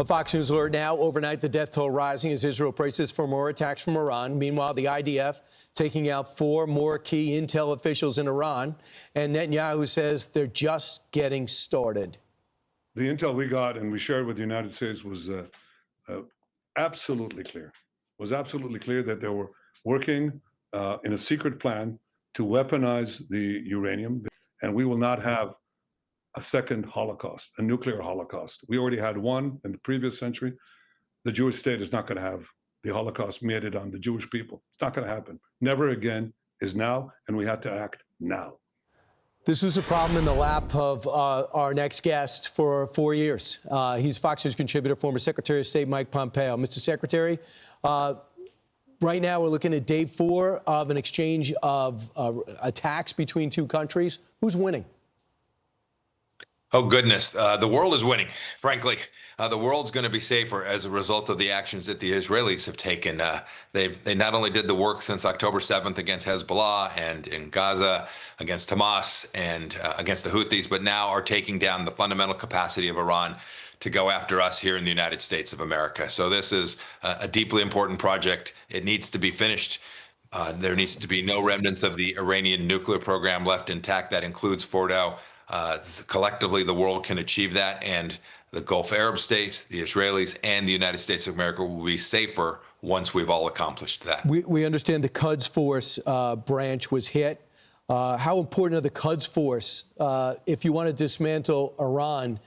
A Fox News alert now. Overnight, the death toll rising as Israel braces for more attacks from Iran. Meanwhile, the IDF taking out 4 more key intel officials in Iran. And Netanyahu says they're just getting started. The intel we got and we shared with the United States was absolutely clear. Was absolutely clear that they were working in a secret plan to weaponize the uranium. And we will not have a second Holocaust, a nuclear Holocaust. We already had one in the previous century. The Jewish state is not going to have the Holocaust meted on the Jewish people. It's not going to happen. Never again is now, and we have to act now. This was a problem in the lap of our next guest for 4 years. He's Fox News contributor, former Secretary of State Mike Pompeo. Mr. Secretary, right now we're looking at day 4 of an exchange of attacks between two countries. Who's winning? Oh, goodness. The world is winning, frankly. The world's going to be safer as a result of the actions that the Israelis have taken. They not only did the work since October 7th against Hezbollah and in Gaza, against Hamas and against the Houthis, but now are taking down the fundamental capacity of Iran to go after us here in the United States of America. So this is a deeply important project. It needs to be finished. There needs to be no remnants of the Iranian nuclear program left intact. That includes Fordow. Collectively, the world can achieve that, and the Gulf Arab states, the Israelis, and the United States of America will be safer once we've all accomplished that. We understand the Quds Force branch was hit. How important are the Quds Force if you want to dismantle Iran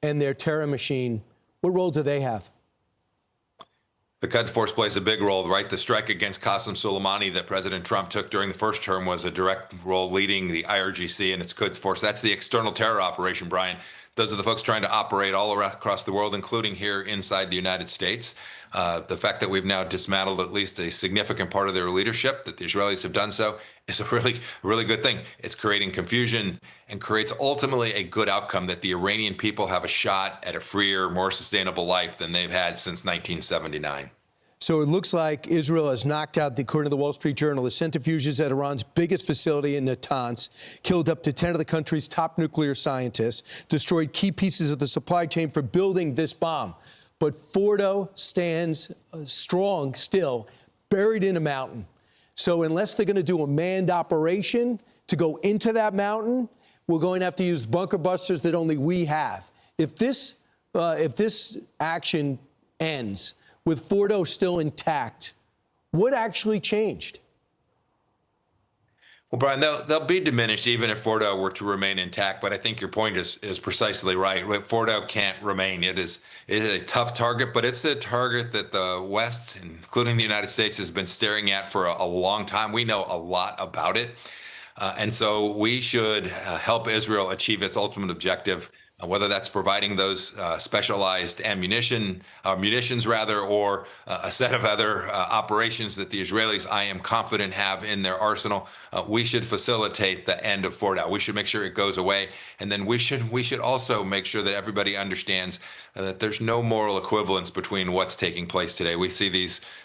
and their terror machine? What role do they have? The Quds Force plays a big role, right? The strike against Qasem Soleimani that President Trump took during the first term was a direct role leading the IRGC and its Quds Force. That's the external terror operation, Brian. Those are the folks trying to operate all around across the world, including here inside the United States. The fact that we've now dismantled at least a significant part of their leadership, that the Israelis have done so, is a really good thing. It's creating confusion and creates ultimately a good outcome that the Iranian people have a shot at a freer, more sustainable life than they've had since 1979. So it looks like Israel has knocked out, according to the Wall Street Journal, the centrifuges at Iran's biggest facility in Natanz, killed up to 10 of the country's top nuclear scientists, destroyed key pieces of the supply chain for building this bomb. But Fordow stands strong still, buried in a mountain. So unless they're going to do a manned operation to go into that mountain, we're going to have to use bunker busters that only we have. If this action ends with Fordow still intact, what actually changed? Well, Brian, they'll be diminished even if Fordow were to remain intact. But I think your point is precisely right. Fordow can't remain. It is a tough target, but it's a target that the West, including the United States, has been staring at for a long time. We know a lot about it. And so we should help Israel achieve its ultimate objective, whether that's providing those specialized munitions, or a set of other operations that the Israelis, I am confident, have in their arsenal. We should facilitate the end of Fordow. We should make sure it goes away, and then we should also make sure that everybody understands that there's no moral equivalence between what's taking place today. We see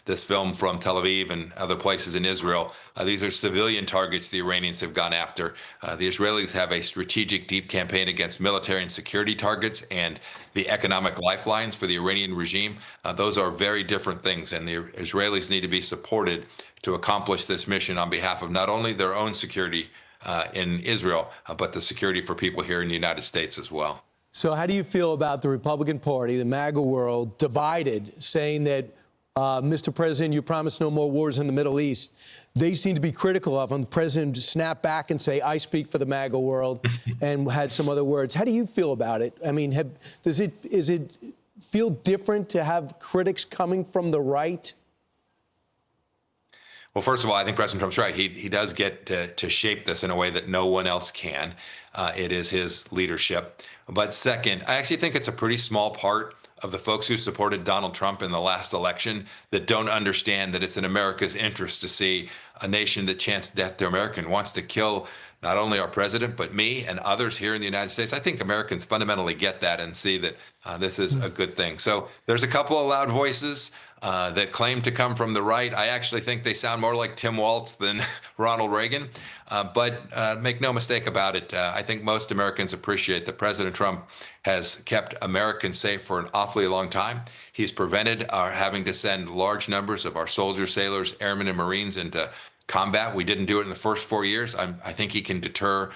this film from Tel Aviv and other places in Israel. These are civilian targets the Iranians have gone after. The Israelis have a strategic deep campaign against military and security targets and the economic lifelines for the Iranian regime. Those are very different things, and the Israelis need to be supported to accomplish this mission on behalf of not only their own security in Israel, but the security for people here in the United States as well. So how do you feel about the Republican Party, the MAGA world, divided, saying that, Mr. President, you promised no more wars in the Middle East? They seem to be critical of him. The president snapped back and say, I speak for the MAGA world, and had some other words. How do you feel about it? I mean, is it feel different to have critics coming from the right? Well, first of all, I think President Trump's right. He does get to shape this in a way that no one else can. It is his leadership. But second, I actually think it's a pretty small part of the folks who supported Donald Trump in the last election that don't understand that it's in America's interest to see a nation that chants death to America wants to kill not only our president, but me and others here in the United States. I think Americans fundamentally get that and see that this is a good thing. So there's a couple of loud voices. that claim to come from the right. I actually think they sound more like Tim Walz than Ronald Reagan. But make no mistake about it, I think most Americans appreciate that President Trump has kept Americans safe for an awfully long time. He's prevented our having to send large numbers of our soldiers, sailors, airmen, and Marines into combat. We didn't do it in the first 4 years. I think he can deter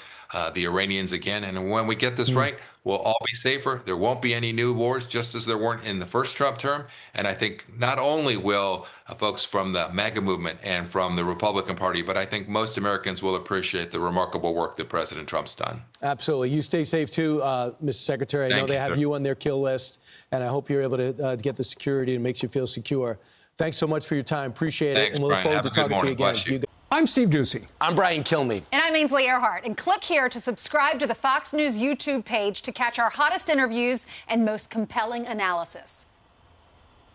the Iranians again. And when we get this right, we'll all be safer. There won't be any new wars, just as there weren't in the first Trump term. And I think not only will folks from the MAGA movement and from the Republican Party, but I think most Americans will appreciate the remarkable work that President Trump's done. Absolutely. You stay safe, too, Mr. Secretary. I know they have you on their kill list, and I hope you're able to get the security and makes you feel secure. Thanks so much for your time. Appreciate it. And we'll look forward to talking to you again. I'm Steve Doocy. I'm Brian Kilmeade. And I'm Ainsley Earhart. And click here to subscribe to the Fox News YouTube page to catch our hottest interviews and most compelling analysis.